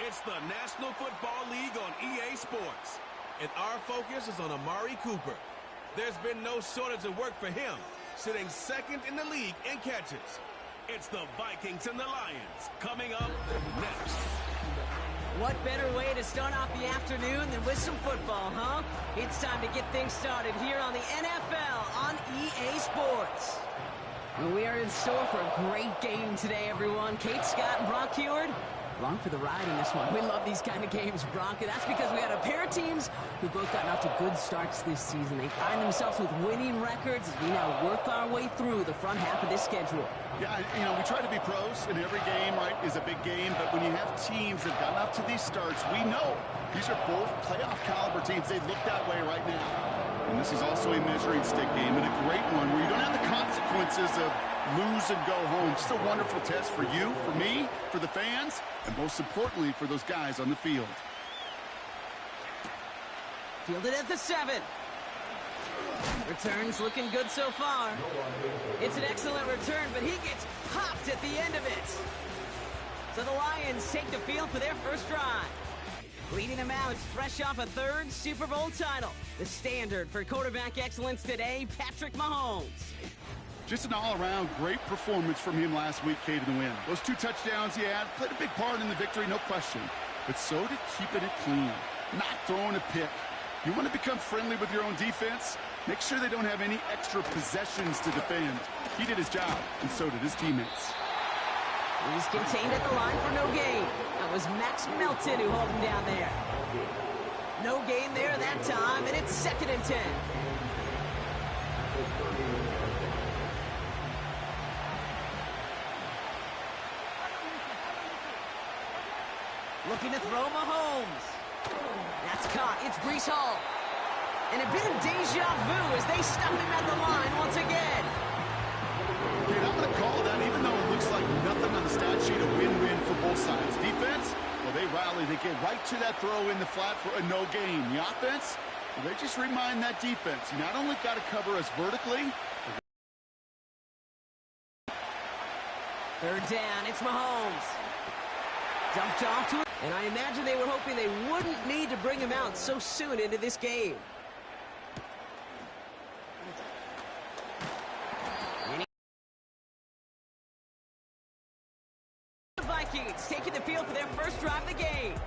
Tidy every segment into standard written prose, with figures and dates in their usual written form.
It's the National Football League on EA Sports, and our focus is on Amari Cooper. There's been no shortage of work for him, sitting second in the league in catches. It's the Vikings and the Lions coming up next. What better way to start off the afternoon than with some football, huh? It's time to get things started here on the NFL on EA Sports. We are in store for a great game today, everyone. Kate Scott and Brock Heward, along for the ride in this one. We love these kind of games, Brock, and that's because we had a pair of teams who both gotten off to good starts this season. They find themselves with winning records as we now work our way through the front half of this schedule. Yeah, you know, we try to be pros, and every game, right, is a big game, but when you have teams that have gotten off to these starts, we know these are both playoff caliber teams. They look that way right now. And this is also a measuring stick game, and a great one where you don't have the consequences of lose and go home. Just a wonderful test for you, for me, for the fans, and most importantly, for those guys on the field. Fielded at the 7. Returns looking good so far. It's an excellent return, but he gets popped at the end of it. So the Lions take the field for their first drive. Leading them out, fresh off a third Super Bowl title. The standard for quarterback excellence today, Patrick Mahomes. Just an all-around great performance from him last week, Kate, in the win. Those 2 touchdowns he had played a big part in the victory, no question. But so did keeping it clean, not throwing a pick. You want to become friendly with your own defense? Make sure they don't have any extra possessions to defend. He did his job, and so did his teammates. He's contained at the line for no gain. That was Max Melton who held him down there. No gain there that time, and it's 2nd and 10. Looking to throw Mahomes. That's caught. It's Breece Hall. And a bit of deja vu as they stop him at the line once again. Okay, I'm going to call that, even though it looks like nothing on the stat sheet, a win-win for both sides. Defense, well, they rally. They get right to that throw in the flat for a no gain. The offense, well, they just remind that defense, you not only got to cover us vertically. 3rd down, it's Mahomes. Dumped off to it. And I imagine they were hoping they wouldn't need to bring him out so soon into this game. The Vikings taking the field for their first drive of the game.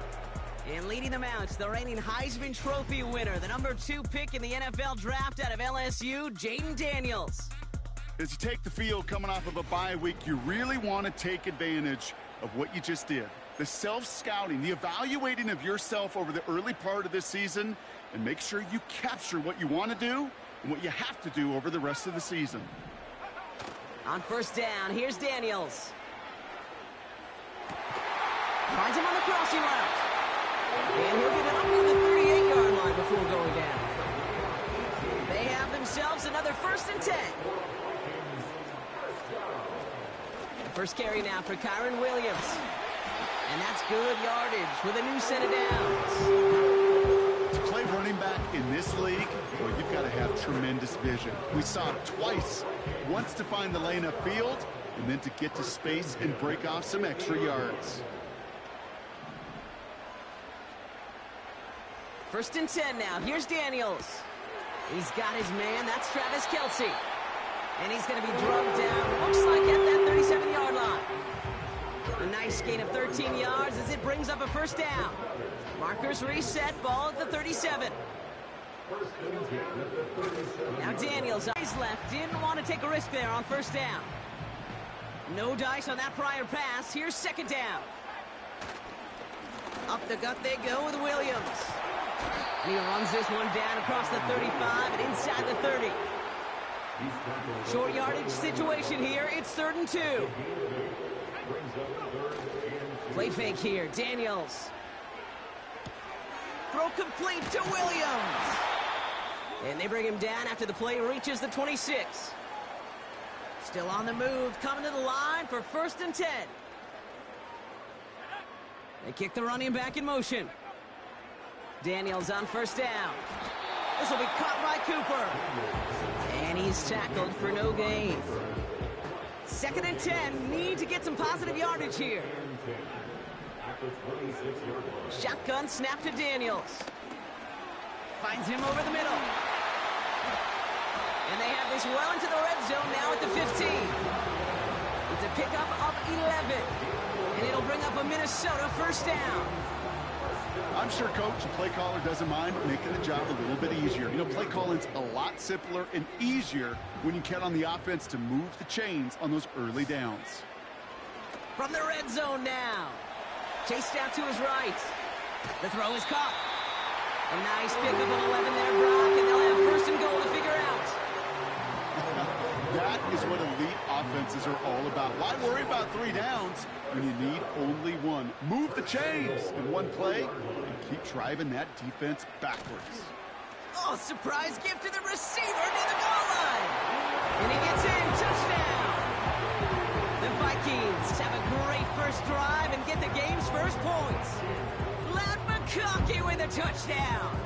And leading them out, the reigning Heisman Trophy winner, the number 2 pick in the NFL draft out of LSU, Jaden Daniels. As you take the field coming off of a bye week, you really want to take advantage of what you just did. The self-scouting, the evaluating of yourself over the early part of this season, and make sure you capture what you want to do and what you have to do over the rest of the season. On 1st down, here's Daniels. Finds him on the crossing route. And he'll get it up on the 38-yard line before going down. They have themselves another 1st and 10. First carry now for Kyron Williams. And that's good yardage with a new set of downs. To play running back in this league, well, you've got to have tremendous vision. We saw it twice. Once to find the lane upfield, and then to get to space and break off some extra yards. 1st and 10 now. Here's Daniels. He's got his man. That's Travis Kelce. And he's going to be drugged down. Looks like at that 37-yard line. A nice gain of 13 yards as it brings up a 1st down. Markers reset, ball at the 37. Now Daniels, eyes left, didn't want to take a risk there on 1st down. No dice on that prior pass. Here's 2nd down. Up the gut they go with Williams. And he runs this one down across the 35 and inside the 30. Short yardage situation here. It's 3rd and 2. Play fake here. Daniels. Throw complete to Williams. And they bring him down after the play reaches the 26. Still on the move. Coming to the line for 1st and 10. They kick the running back in motion. Daniels on 1st down. This will be caught by Cooper. And he's tackled for no gain. 2nd and 10. Need to get some positive yardage here. Shotgun snap to Daniels. Finds him over the middle. And they have this well into the red zone now at the 15. It's a pickup of 11. And it'll bring up a Minnesota first down. I'm sure coach and play caller doesn't mind making the job a little bit easier. You know, play calling's a lot simpler and easier when you count on the offense to move the chains on those early downs. From the red zone now. Chased out to his right. The throw is caught. A nice pickup of 11 there, Brock, and they'll have first and goal to figure out. That is what elite offenses are all about. Why worry about 3 downs when you need only one? Move the chains in one play and keep driving that defense backwards. Oh, surprise gift to the receiver near the goal line. And he gets in. Touchdown. The Vikings have a great first drive and get the game's first points. Loud McConkey with a touchdown.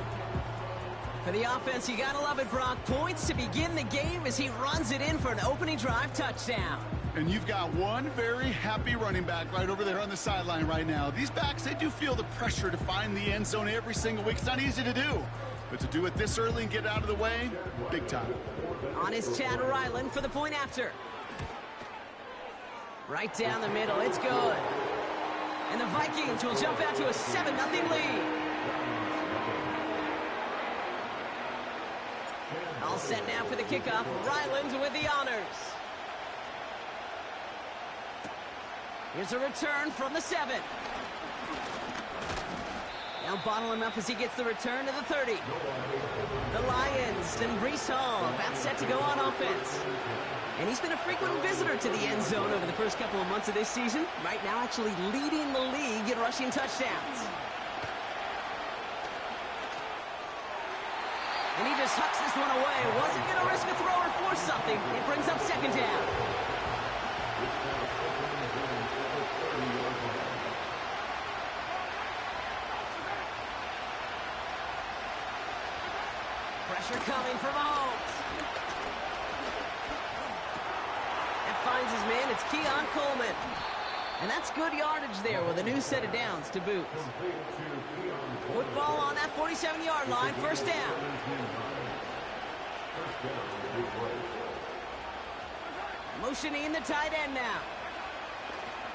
For the offense, you gotta love it, Brock. Points to begin the game as he runs it in for an opening drive touchdown. And you've got one very happy running back right over there on the sideline right now. These backs, they do feel the pressure to find the end zone every single week. It's not easy to do. But to do it this early and get out of the way, big time. On is Chad Ryland for the point after. Right down the middle, it's good. And the Vikings will jump out to a 7-0 lead. All set now for the kickoff. Ryland with the honors. Here's a return from the 7. Now bottle him up as he gets the return to the 30. The Lions and Breece Hall about set to go on offense. And he's been a frequent visitor to the end zone over the first couple of months of this season. Right now actually leading the league in rushing touchdowns. And he just hucks this one away. Wasn't going to risk a throw or force something. It brings up second down. Pressure coming from Mahomes. That finds his man. It's Keon Coleman. And that's good yardage there with a new set of downs to boot. Football on that 47-yard line. First down. Motioning the tight end now.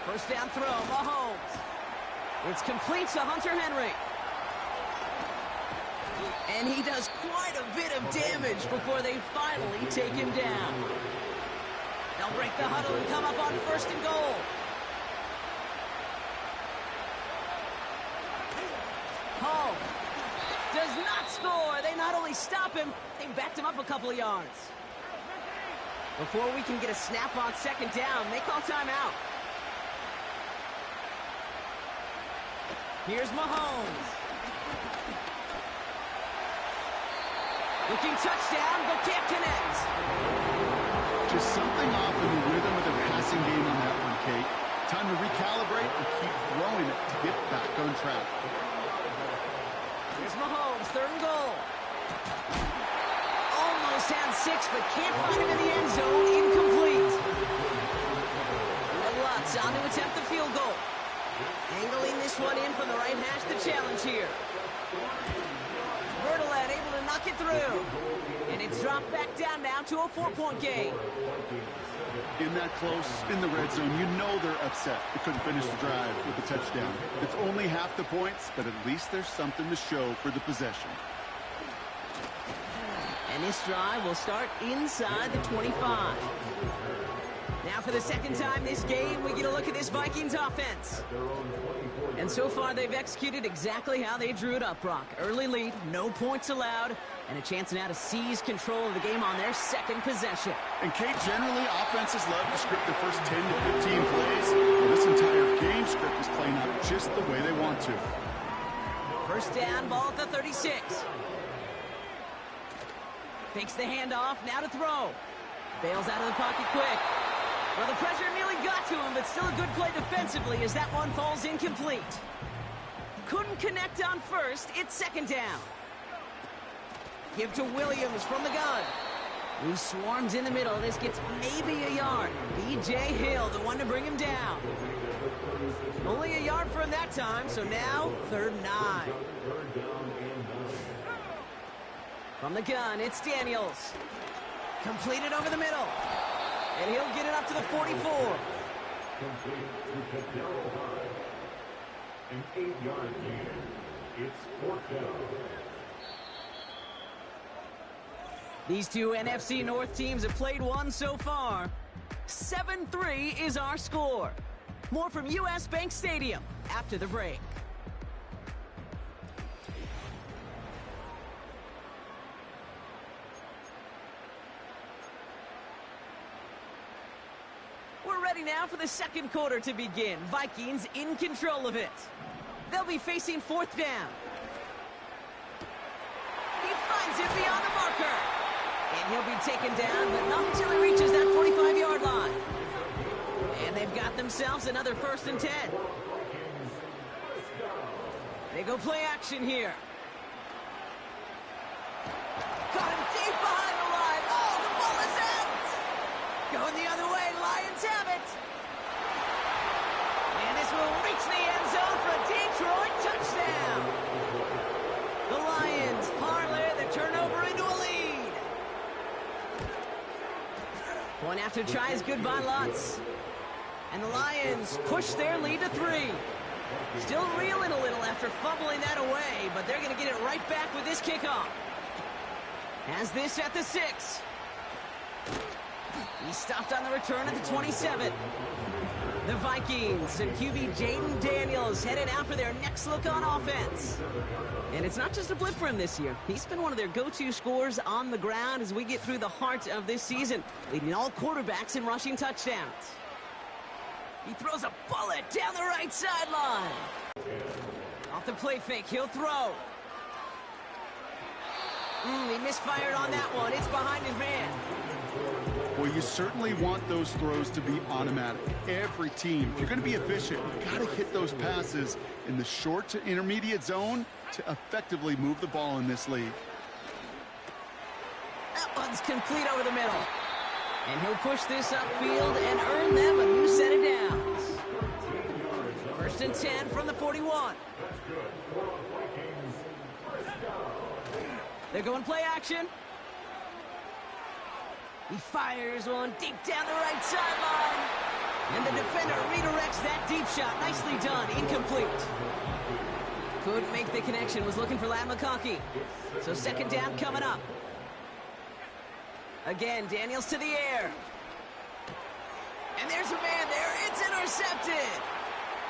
First down throw. Mahomes. It's complete to Hunter Henry. And he does quite a bit of damage before they finally take him down. They'll break the huddle and come up on first and goal. Home does not score. They not only stop him, they backed him up a couple of yards. Before we can get a snap on second down, they call timeout. Here's Mahomes. Looking touchdown, but can't connect. Just something off in the rhythm of the passing game on that one, Kate. Time to recalibrate and keep throwing it to get back on track. Here's Mahomes, third and goal. Almost had 6, but can't find him in the end zone. Incomplete. And Lutz on to attempt the field goal. Angling this one in from the right hash, the challenge here. Bertolet able to knock it through. And it's dropped back down now to a 4-point game. In that close, in the red zone, you know they're upset. They couldn't finish the drive with the touchdown. It's only half the points, but at least there's something to show for the possession. And this drive will start inside the 25. Now for the second time this game, we get a look at this Vikings offense. And so far, they've executed exactly how they drew it up, Brock. Early lead, no points allowed, and a chance now to seize control of the game on their second possession. And Kate, generally, offenses love to script the first 10 to 15 plays. Well, this entire game script is playing out just the way they want to. First down, ball at the 36. Fakes the handoff, now to throw. Bails out of the pocket quick. Well, the pressure nearly got to him, but still a good play defensively as that one falls incomplete. Couldn't connect on first. It's second down. Give to Williams from the gun. He swarms in the middle. This gets maybe a yard. B.J. Hill, the one to bring him down. Only a yard for him that time, so now 3rd and 9. From the gun, it's Daniels. Completed over the middle. And he'll get it up to the 44. An 8-yard gain. It's 4th down. These two NFC North teams have played one so far. 7-3 is our score. More from U.S. Bank Stadium after the break. We're ready now for the second quarter to begin. Vikings in control of it. They'll be facing 4th down. He finds it beyond the marker. And he'll be taken down, but not until he reaches that 45-yard line. And they've got themselves another 1st and 10. They go play action here. Caught him deep behind the line. Oh, the ball is out. Going the other way, Lions have it. And this will reach the end zone for a Detroit touchdown. The Lions parlay the turnover into a lead. Point after try is good by Lutz. And the Lions push their lead to 3. Still reeling a little after fumbling that away, but they're going to get it right back with this kickoff. Has this at the 6. He stopped on the return at the 27. The Vikings and QB Jaden Daniels headed out for their next look on offense. And it's not just a blip for him this year. He's been one of their go-to scorers on the ground as we get through the heart of this season, leading all quarterbacks in rushing touchdowns. He throws a bullet down the right sideline. Off the play fake, he'll throw. He misfired on that one. It's behind his man. Well, you certainly want those throws to be automatic. Every team, if you're going to be efficient, you've got to hit those passes in the short to intermediate zone to effectively move the ball in this league. That one's complete over the middle. And he'll push this upfield and earn them a new set of downs. 1st and 10 from the 41. They're going play action. He fires one deep down the right sideline. And the defender redirects that deep shot. Nicely done. Incomplete. Couldn't make the connection. Was looking for Ladd McConkey. So 2nd down coming up. Again, Daniels to the air. And there's a man there. It's intercepted.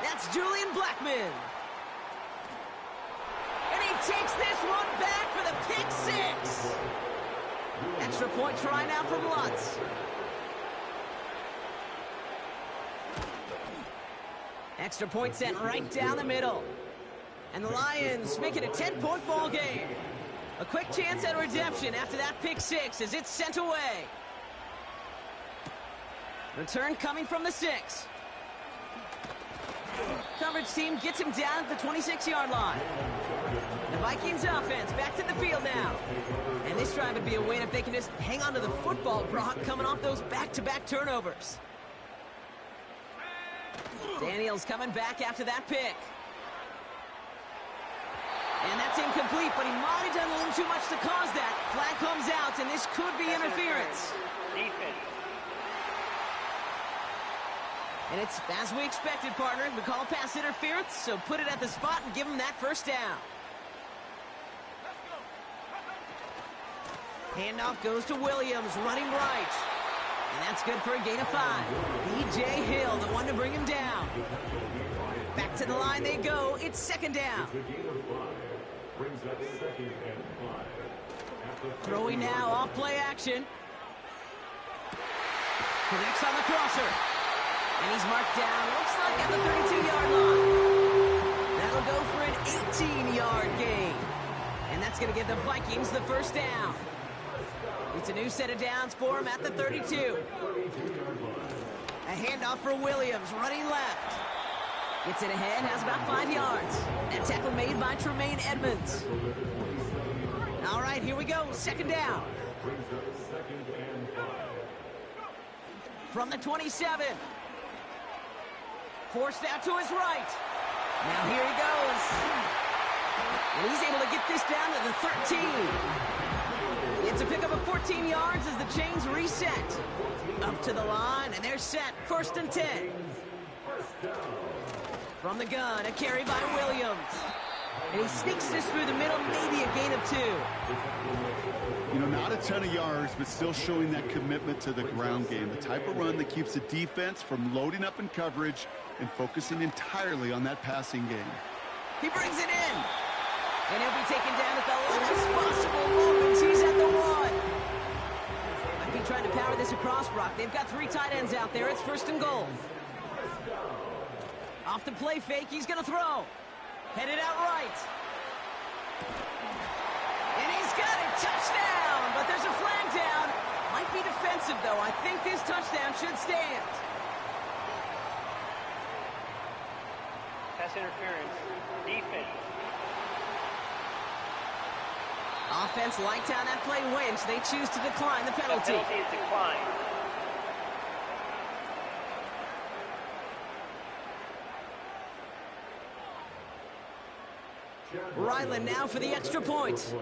That's Julian Blackman. And he takes this one back for the pick 6. Extra point try now from Lutz. Extra point sent right down the middle. And the Lions make it a 10-point ball game. A quick chance at redemption after that pick 6 as it's sent away. Return coming from the 6. Coverage team gets him down at the 26-yard line. The Vikings offense back to the field now. And this drive would be a win if they can just hang on to the football, Brock, coming off those back-to-back turnovers. Daniels coming back after that pick. And that's incomplete, but he might have done a little too much to cause that. Flag comes out, and this could be interference. Defense. And it's as we expected, partner. We call pass interference, so put it at the spot and give him that 1st down. Handoff goes to Williams, running right. And that's good for a gain of 5. B.J. Hill, the one to bring him down. Back to the line they go. It's 2nd down. Throwing now off play action. Connects on the crosser. And he's marked down, looks like at the 32-yard line. That'll go for an 18-yard gain. And that's going to give the Vikings the 1st down. It's a new set of downs for him at the 32. A handoff for Williams, running left. Gets it ahead, has about 5 yards. That tackle made by Tremaine Edmonds. All right, here we go, 2nd down. Brings up 2nd and 5. From the 27. Forced out to his right. Now here he goes. And he's able to get this down to the 13. It's a pickup of 14 yards as the chains reset. Up to the line, and they're set. 1st and 10. From the gun, a carry by Williams. And he sneaks this through the middle, maybe a gain of 2. You know, not a ton of yards, but still showing that commitment to the ground game. The type of run that keeps the defense from loading up in coverage and focusing entirely on that passing game. He brings it in. And he'll be taken down at the last possible moment. He's at the 1. Might be trying to power this across, Brock. They've got 3 tight ends out there. It's 1st and goal. Off the play fake, he's going to throw. Headed out right. And he's got it. Touchdown. But there's a flag down. Might be defensive, though. I think this touchdown should stand. Pass interference. Defense. Offense liked how that play went. They choose to decline the penalty. The penalty is declined. Ryland now for the extra point.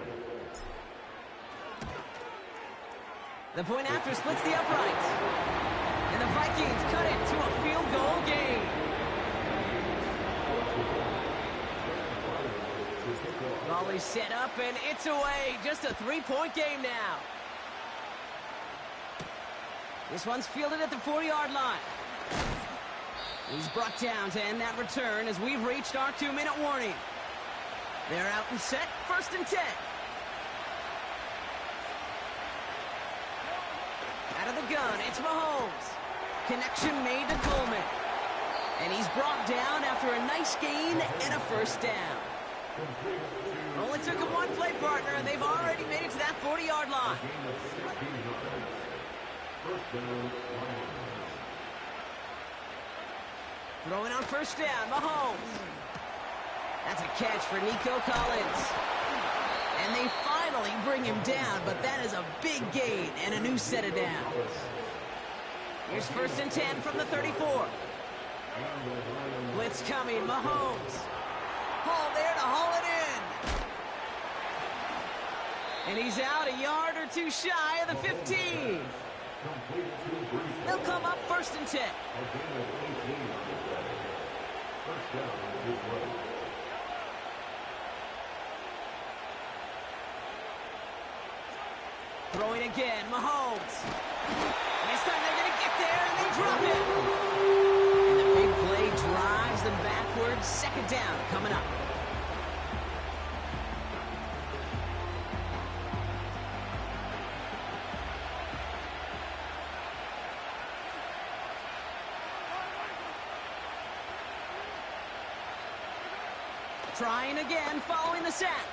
The point after splits the upright. And the Vikings cut it to a field goal game. Volley set up, and it's away. Just a 3-point game now. This one's fielded at the 4-yard line. He's brought down to end that return as we've reached our 2-minute warning. They're out and set. 1st and 10. Out of the gun, it's Mahomes. Connection made to Coleman. And he's brought down after a nice gain and a 1st down. Only took him 1 play, partner, and they've already made it to that 40-yard line. Throwing on 1st down, Mahomes. That's a catch for Nico Collins. And they finally bring him down, but that is a big gain and a new set of downs. Here's 1st and 10 from the 34. Blitz coming, Mahomes. Hall there to haul it in. And he's out a yard or 2 shy of the 15. They'll come up 1st and 10. Throwing again, Mahomes. And this time they're going to get there, and they drop it. And the big play drives them backwards. 2nd down coming up. Trying again, following the sack.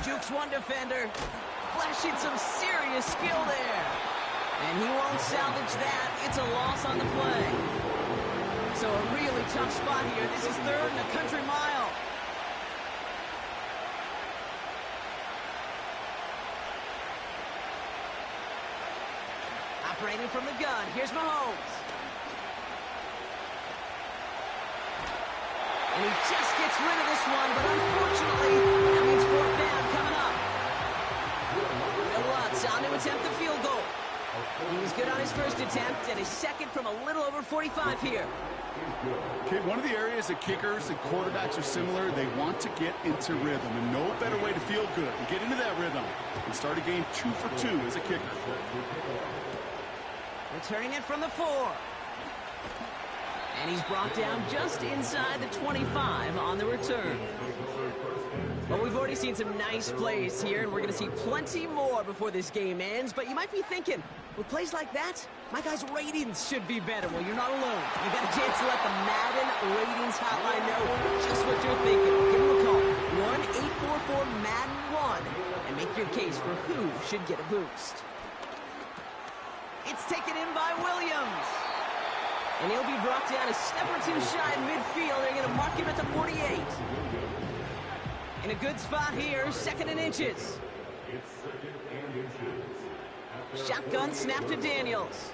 Jukes 1 defender. Flashing some serious skill there. And he won't salvage that. It's a loss on the play. So a really tough spot here. This is 3rd and a country mile. Operating from the gun. Here's Mahomes. And he just gets rid of this one, but unfortunately, that means 4th down coming up. On to attempt the field goal. He was good on his 1st attempt, and his 2nd from a little over 45 here. Okay, one of the areas that kickers and quarterbacks are similar, they want to get into rhythm, and no better way to feel good and get into that rhythm and start a game 2 for 2 as a kicker. Returning it from the 4. And he's brought down just inside the 25 on the return. Well, we've already seen some nice plays here, and we're going to see plenty more before this game ends. But you might be thinking, with plays like that, my guys' ratings should be better. Well, you're not alone. You got a chance to let the Madden Ratings Hotline know just what you're thinking. Give them a call, 1-844-MADDEN-1, and make your case for who should get a boost. It's taken in by Williams. And he'll be brought down a step or 2 shy in midfield. They're going to mark him at the 48. In a good spot here, 2nd and inches. It's 2nd and inches. Shotgun snap to Daniels.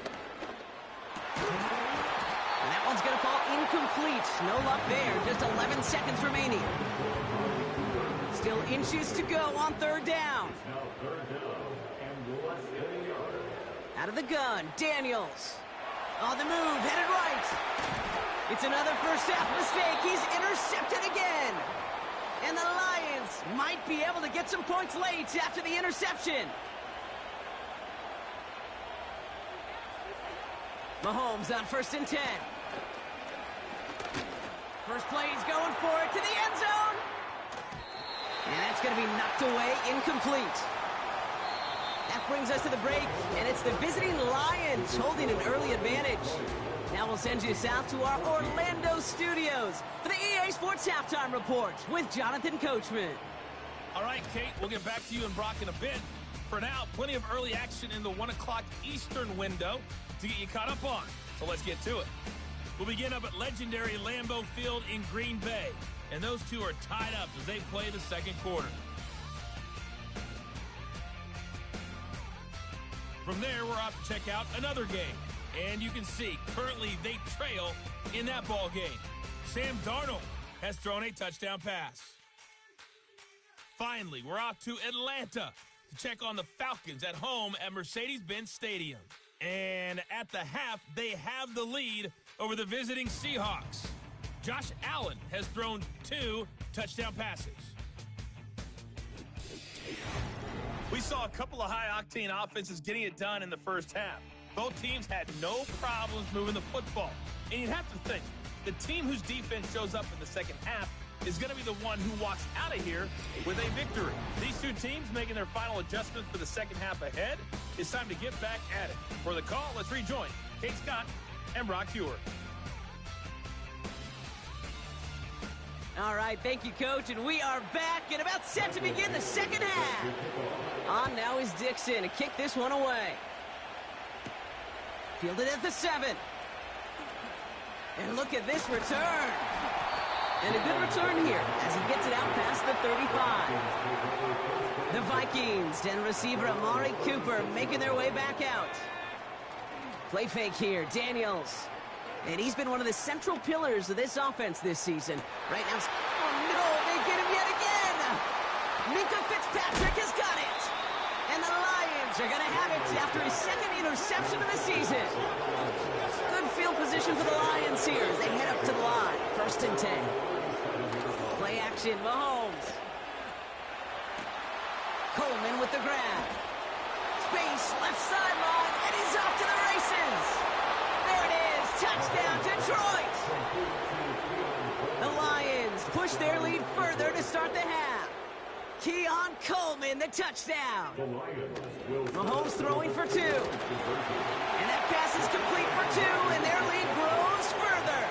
And that one's going to fall incomplete. No luck there. Just 11 seconds remaining. Still inches to go on third down. Out of the gun, Daniels. On the move, headed right. It's another first half mistake. He's intercepted again. And the Lions might be able to get some points late after the interception. Mahomes on 1st and 10. First play, he's going for it to the end zone. And that's going to be knocked away, incomplete. That brings us to the break, and it's the visiting Lions holding an early advantage. Now we'll send you south to our Orlando studios for the EA Sports Halftime Report with Jonathan Coachman. All right, Kate, we'll get back to you and Brock in a bit. For now, plenty of early action in the 1 o'clock Eastern window to get you caught up on. So let's get to it. We'll begin up at legendary Lambeau Field in Green Bay. And those two are tied up as they play the second quarter. From there, we're off to check out another game. And you can see, currently, they trail in that ball game. Sam Darnold has thrown a touchdown pass. Finally, we're off to Atlanta to check on the Falcons at home at Mercedes-Benz Stadium. And at the half, they have the lead over the visiting Seahawks. Josh Allen has thrown 2 touchdown passes. We saw a couple of high-octane offenses getting it done in the first half. Both teams had no problems moving the football. And you'd have to think, the team whose defense shows up in the second half is going to be the one who walks out of here with a victory. These two teams making their final adjustments for the second half ahead. It's time to get back at it. For the call, let's rejoin Kate Scott and Brock Hewer. All right, thank you, Coach, and we are back and about set to begin the second half. On now is Dixon to kick this one away. Fielded at the 7. And look at this return. And a good return here as he gets it out past the 35. The Vikings and receiver Amari Cooper making their way back out. Play fake here, Daniels. And he's been one of the central pillars of this offense this season. Right now, oh no, they get him yet again. Minka Fitzpatrick has got it. And the Lions are going to have it after his second interception of the season. Good field position for the Lions here as they head up to the line. 1st and 10. Play action, Mahomes. Coleman with the grab. Space, left sideline, and he's off to the races. There it is, touchdown, Detroit. The Lions push their lead further to start the half. Keon Coleman, the touchdown. Mahomes throwing for 2. And that pass is complete for 2, and their lead grows further.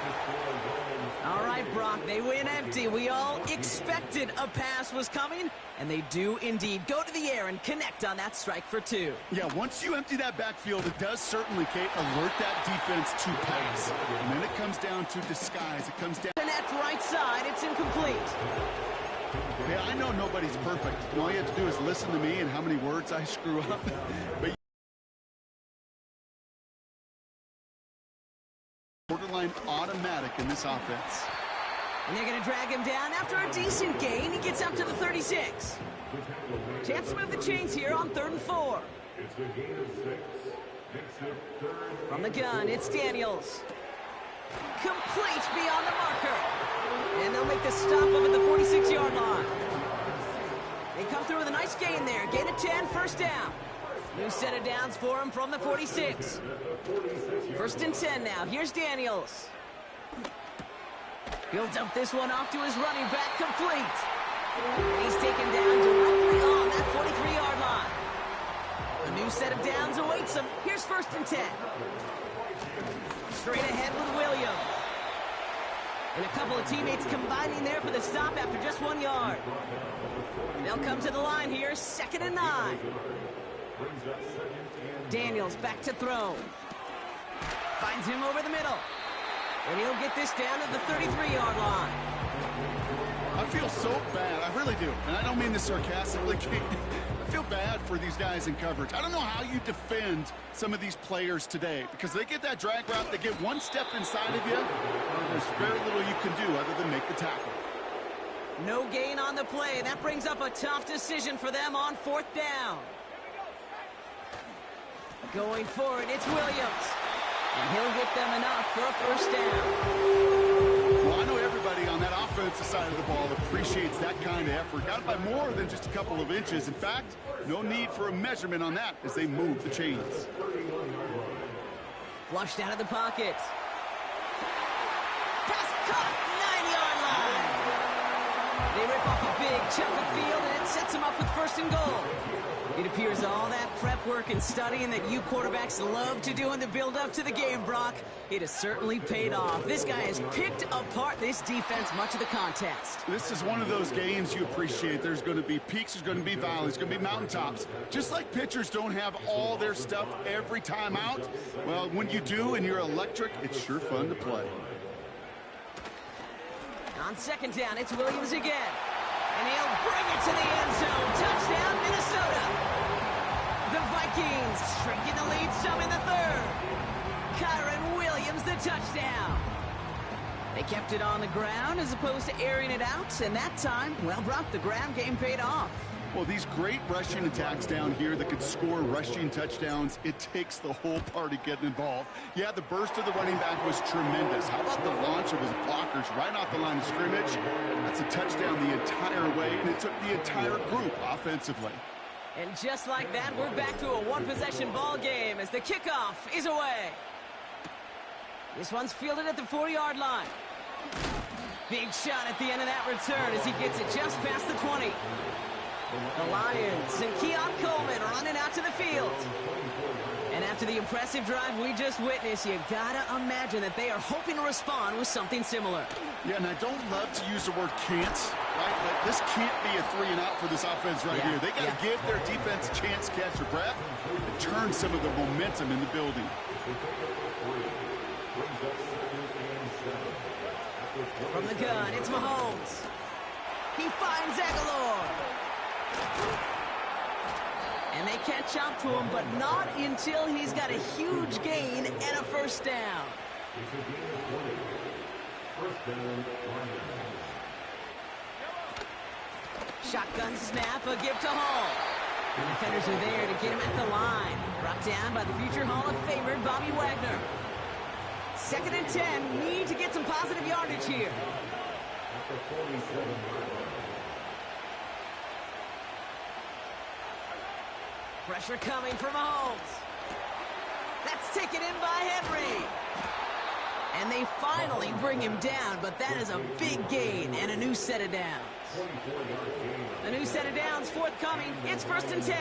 All right, Brock, they win empty. We all expected a pass was coming, and they do indeed go to the air and connect on that strike for 2. Yeah, once you empty that backfield, it does certainly, Kate, alert that defense to pass. And then it comes down to disguise. It comes down. And at right side, it's incomplete. Hey, I know nobody's perfect. All you have to do is listen to me and how many words I screw up. But borderline automatic in this offense. And they're going to drag him down after a decent gain. He gets up to the 36. Chance to move the chains here on 3rd and 4. It's the gain of 6. Next up, 3rd. From the gun, it's Daniels. Complete beyond the marker. And they'll make the stop up at the 46-yard line. They come through with a nice gain there. Gain of 10, 1st down. New set of downs for him from the 46. 1st and 10 now. Here's Daniels. He'll dump this one off to his running back, complete. And he's taken down directly on that 43-yard line. A new set of downs awaits him. Here's 1st and 10. Straight ahead with Williams. And a couple of teammates combining there for the stop after just 1 yard. They'll come to the line here, 2nd and 9. Daniels back to throw. Finds him over the middle. And he'll get this down to the 33-yard line. I feel so bad. I really do. And I don't mean this sarcastically. I feel bad for these guys in coverage. I don't know how you defend some of these players today because they get that drag route, they get one step inside of you, there's very little you can do other than make the tackle. No gain on the play. That brings up a tough decision for them on 4th down. Going for it, it's Williams. And he'll get them enough for a 1st down. Well, I know everybody on that offensive side of the ball appreciates that kind of effort. Got it by more than just a couple of inches. In fact, no need for a measurement on that as they move the chains. Flushed out of the pocket. Pass caught, 9-yard line. They rip off a big chunk of field, and it sets them up with 1st and goal. It appears all that prep work and studying that you quarterbacks love to do in the build-up to the game, Brock, it has certainly paid off. This guy has picked apart this defense much of the contest. This is one of those games you appreciate. There's going to be peaks, there's going to be valleys, there's going to be mountaintops. Just like pitchers don't have all their stuff every time out, well, when you do and you're electric, it's sure fun to play. On 2nd down, it's Williams again. And he'll bring it to the end zone. Touchdown, Minnesota. The Vikings shrinking the lead some in the 3rd. Kyron Williams, the touchdown. They kept it on the ground as opposed to airing it out. And that time, well, Brock, the ground game paid off. Well, these great rushing attacks down here that could score rushing touchdowns, it takes the whole party getting involved. Yeah, the burst of the running back was tremendous. How about the launch of his blockers right off the line of scrimmage? That's a touchdown the entire way, and it took the entire group offensively. And just like that, we're back to a one-possession ball game as the kickoff is away. This one's fielded at the 4-yard line. Big shot at the end of that return as he gets it just past the 20. The Lions and Keon Coleman running out to the field. And after the impressive drive we just witnessed, you gotta imagine that they are hoping to respond with something similar. Yeah, and I don't love to use the word can't, right? But this can't be a 3 and out for this offense right here. They gotta give their defense a chance to catch their breath and turn some of the momentum in the building. From the gun, it's Mahomes. He finds Aguilar. And they catch up to him, but not until he's got a huge gain and a 1st down. Shotgun snap, a give to Hall. The defenders are there to get him at the line. Brought down by the future Hall of Famer, Bobby Wagner. 2nd and 10, need to get some positive yardage here. Pressure coming from Mahomes. That's taken in by Henry. And they finally bring him down, but that is a big gain and a new set of downs. A new set of downs forthcoming. It's 1st and 10.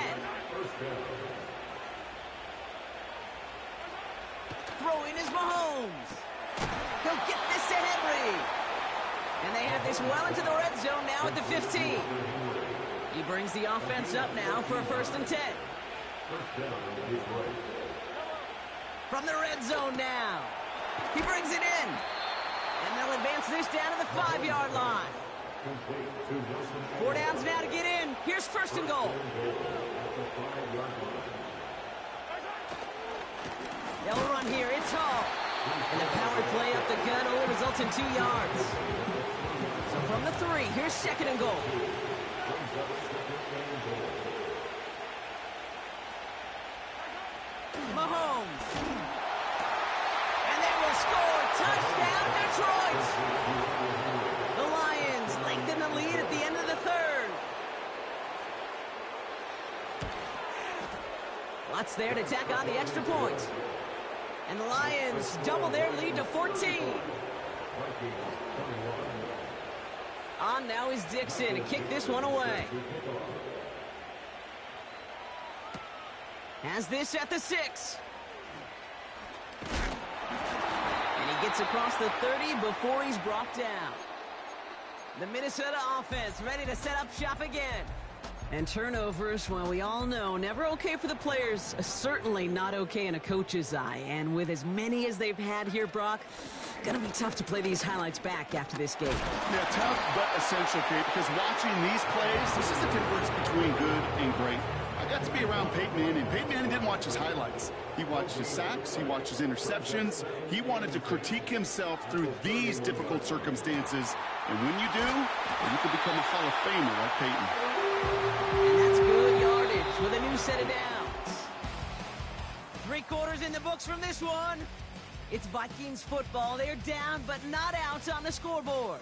Throwing is Mahomes. He'll get this to Henry. And they have this well into the red zone now at the 15. He brings the offense up now for a 1st and 10. From the red zone now. He brings it in. And they'll advance this down to the 5-yard line. 4 downs now to get in. Here's 1st and goal. They'll run here. It's Hall. And the power play up the gut only results in 2 yards. So from the 3, here's 2nd and goal. Mahomes. And they will score. Touchdown, Detroit. The Lions lengthen the lead at the end of the 3rd. Lots there to tack on the extra point. And the Lions double their lead to 14. On now is Dixon to kick this one away. Has this at the 6. And he gets across the 30 before he's brought down. The Minnesota offense ready to set up shop again. And turnovers, well, we all know, never okay for the players, certainly not okay in a coach's eye. And with as many as they've had here, Brock, gonna be tough to play these highlights back after this game. Yeah, tough but essential, Kate, because watching these plays, this is the difference between good and great. I got to be around Peyton Manning. Peyton Manning didn't watch his highlights. He watched his sacks, he watched his interceptions. He wanted to critique himself through these difficult circumstances. And when you do, you can become a Hall of Famer like Peyton. And that's good yardage with a new set of downs. 3 quarters in the books from this one. It's Vikings football. They're down, but not out on the scoreboard.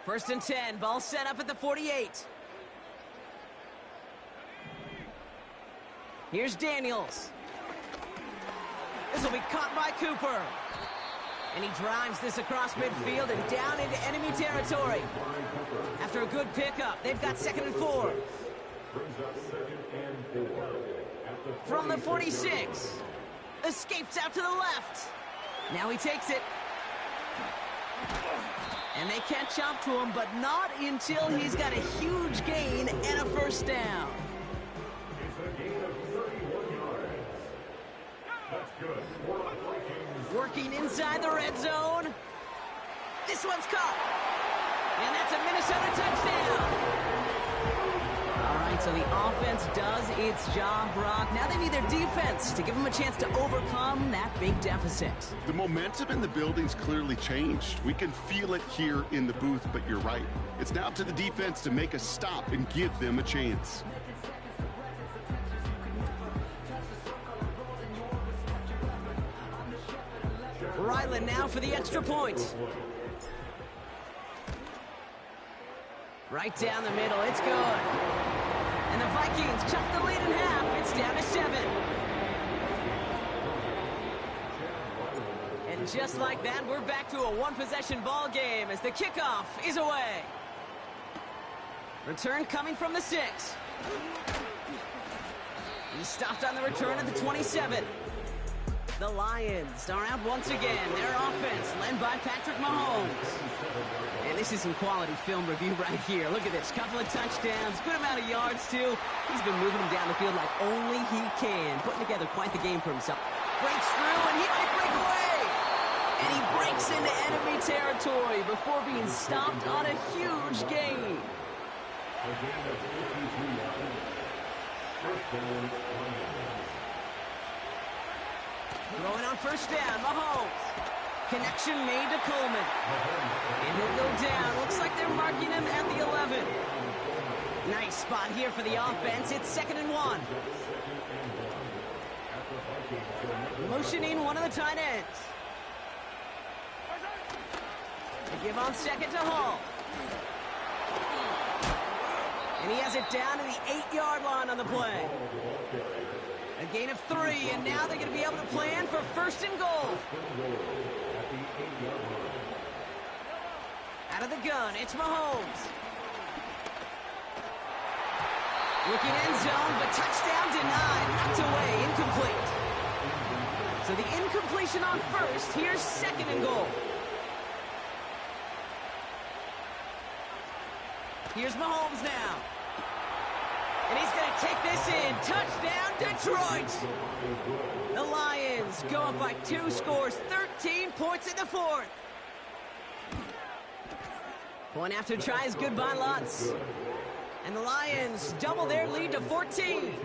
First and 10, ball set up at the 48. Here's Daniels. This will be caught by Cooper. And he drives this across midfield and down into enemy territory. After a good pickup, they've got 2nd and 4. From the 46. Escapes out to the left. Now he takes it. And they catch up to him, but not until he's got a huge gain and a first down. Working inside the red zone. This one's caught. And that's a Minnesota touchdown. All right, so the offense does its job, Brock. Now they need their defense to give them a chance to overcome that big deficit. The momentum in the building's clearly changed. We can feel it here in the booth, but you're right. It's now up to the defense to make a stop and give them a chance. Ryland now for the extra point. Right down the middle, it's good. And the Vikings cut the lead in half. It's down to 7. And just like that, we're back to a one-possession ball game as the kickoff is away. Return coming from the 6. He stopped on the return at the 27. The Lions are out once again. Their offense led by Patrick Mahomes. And this is some quality film review right here. Look at this. Couple of touchdowns. Good amount of yards, too. He's been moving them down the field like only he can. Putting together quite the game for himself. Breaks through, and he might break away. And he breaks into enemy territory before being stopped on a huge gain. Throwing on first down, Mahomes. Connection made to Coleman. And he'll go down. Looks like they're marking him at the 11. Nice spot here for the offense. It's 2nd and 1. Motioning one of the tight ends. They give on 2nd to Hall. And he has it down to the 8-yard line on the play. A gain of 3, and now they're going to be able to plan for 1st and goal. Out of the gun, it's Mahomes. Looking end zone, but touchdown denied. Knocked away, incomplete. So the incompletion on 1st, here's 2nd and goal. Here's Mahomes now. And he's going to take this in. Touchdown, Detroit. The Lions go up by 2 scores, 13 points in the 4th. Point after try is good by Lutz. And the Lions double their lead to 14.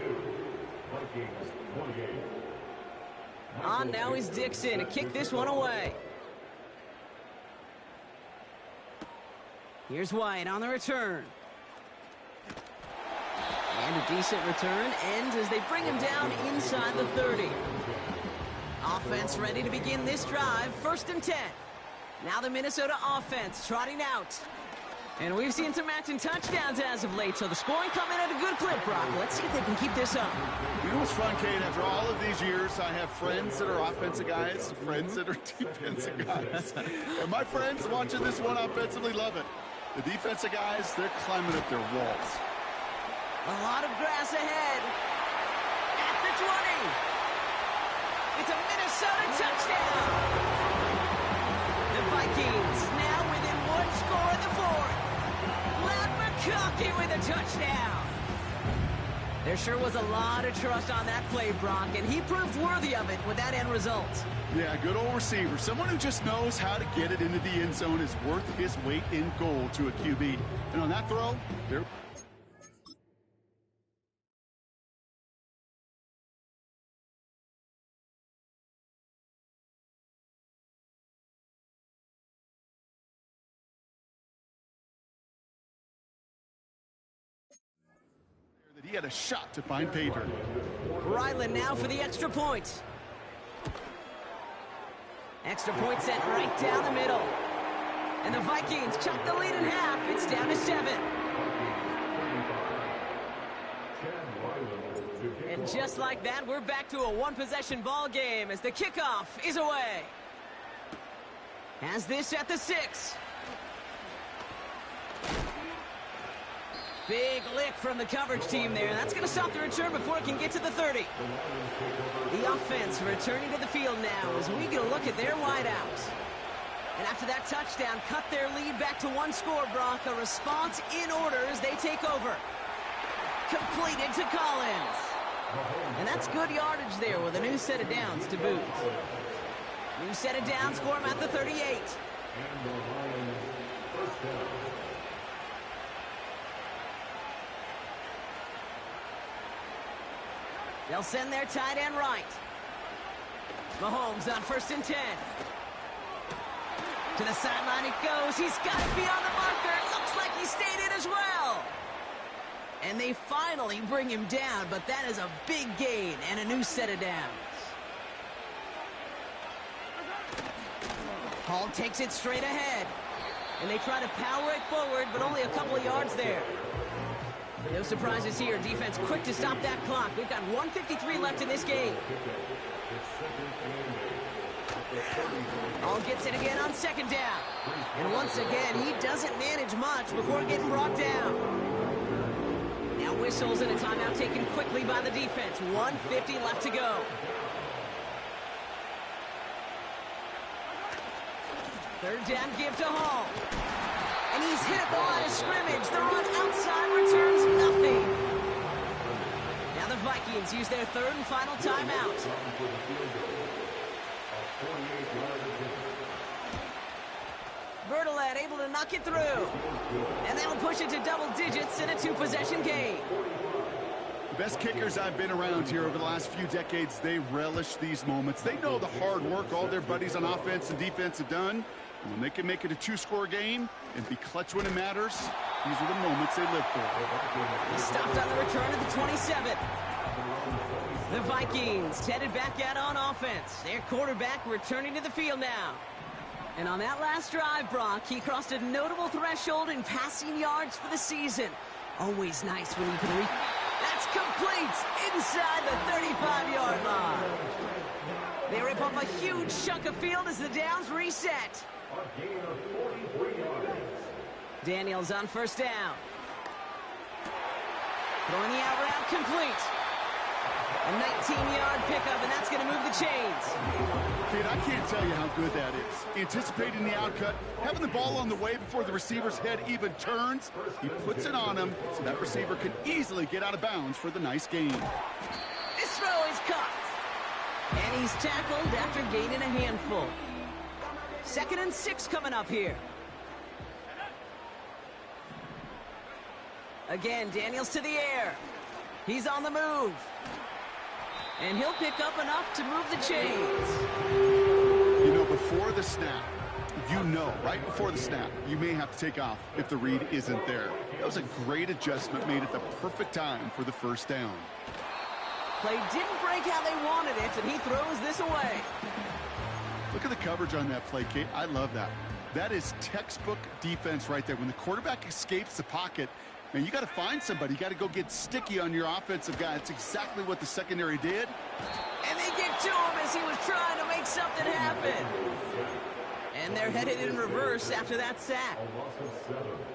On now is Dixon to kick this one away. Here's White on the return. And a decent return ends as they bring him down inside the 30. Offense ready to begin this drive. 1st and 10. Now the Minnesota offense trotting out. And we've seen some matching touchdowns as of late, so the scoring coming at a good clip, Brock. Let's see if they can keep this up. You know what's fun, Kate? After all of these years, I have friends that are offensive guys, friends that are defensive guys. And my friends watching this one offensively love it. The defensive guys, they're climbing up their walls. A lot of grass ahead. At the 20. It's a Minnesota touchdown. The Vikings now within one score in the fourth. Matt McConkey with a touchdown. There sure was a lot of trust on that play, Brock, and he proved worthy of it with that end result. Yeah, good old receiver. Someone who just knows how to get it into the end zone is worth his weight in gold to a QB. And on that throw, there... that he had a shot to find pay dirt. Ryland now for the extra point. Extra point sent right down the middle. And the Vikings chop the lead in half. It's down to 7. And just like that, we're back to a one-possession ball game as the kickoff is away. Has this at the 6. Big lick from the coverage team there. That's going to stop the return before it can get to the 30. The offense returning to the field now as we get a look at their wideouts. And after that touchdown, cut their lead back to 1 score, Brock. A response in order as they take over. Completed to Collins. And that's good yardage there with a new set of downs to boot. New set of downs for him at the 38. They'll send their tight end right. Mahomes on 1st and 10. To the sideline it goes. He's got it beyond the marker. Looks like he stayed in as well. And they finally bring him down, but that is a big gain and a new set of downs. Hall takes it straight ahead. And they try to power it forward, but only a couple of yards there. No surprises here. Defense quick to stop that clock. We've got 1:53 left in this game. Hall gets it again on 2nd down. And once again, he doesn't manage much before getting brought down. Now whistles and a timeout taken quickly by the defense. 1:50 left to go. Third down give to Hall. And he's hit at the line of scrimmage. The run outside returns nothing. Now the Vikings use their 3rd and final timeout. Bertolet able to knock it through. And that'll push it to double digits in a 2-possession game. The best kickers I've been around here over the last few decades, they relish these moments. They know the hard work all their buddies on offense and defense have done. And when they can make it a 2-score game and be clutch when it matters, these are the moments they live for. He stopped on the return at the 27. The Vikings headed back out on offense. Their quarterback returning to the field now. And on that last drive, Brock, he crossed a notable threshold in passing yards for the season. Always nice when you can reach. That's complete inside the 35-yard line. They rip off a huge chunk of field as the downs reset. Daniels on 1st down. Throwing the out route complete. A 19-yard pickup, and that's going to move the chains. Kid, I can't tell you how good that is. Anticipating the outcut, having the ball on the way before the receiver's head even turns. He puts it on him so that receiver can easily get out of bounds for the nice gain. This throw is caught. And he's tackled after gaining a handful. 2nd and 6 coming up here. Again, Daniels to the air. He's on the move. And he'll pick up enough to move the chains. You know, before the snap, right before the snap, you may have to take off if the read isn't there. That was a great adjustment made at the perfect time for the 1st down. Play didn't break how they wanted it, and he throws this away. Look at the coverage on that play, Kate. I love that. That is textbook defense right there. When the quarterback escapes the pocket, man, you got to find somebody. You got to go get sticky on your offensive guy. That's exactly what the secondary did. And they get to him as he was trying to make something happen. And they're headed in reverse after that sack.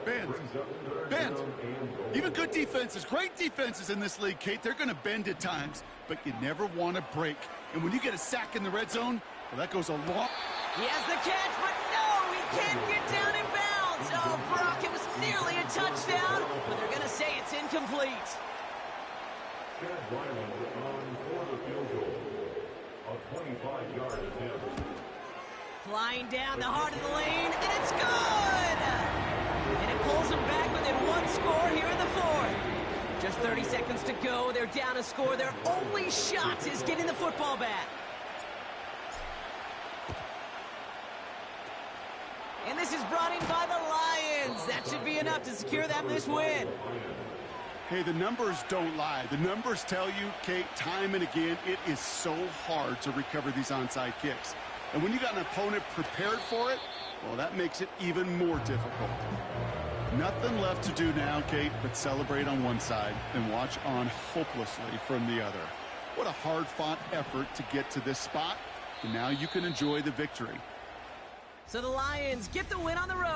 Bend. Even good defenses, great defenses in this league, Kate, they're going to bend at times, but you never want to break. And when you get a sack in the red zone, well, that goes a long... He has the catch, but no, he can't get down in bounds. Oh, Brock, it was nearly a touchdown, but they're going to say it's incomplete. Chad Ryland on for the field goal. A 25-yard attempt. Flying down the heart of the lane, and it's good! And it pulls them back within one score here in the fourth. Just 30 seconds to go. They're down a score. Their only shot is getting the football back. And this is brought in by the Lions. That should be enough to secure them this win. Hey, the numbers don't lie. The numbers tell you, Kate, time and again, it is so hard to recover these onside kicks. And when you got an opponent prepared for it, well, that makes it even more difficult. Nothing left to do now, Kate, but celebrate on one side and watch on hopelessly from the other. What a hard-fought effort to get to this spot, and now you can enjoy the victory. So the Lions get the win on the road.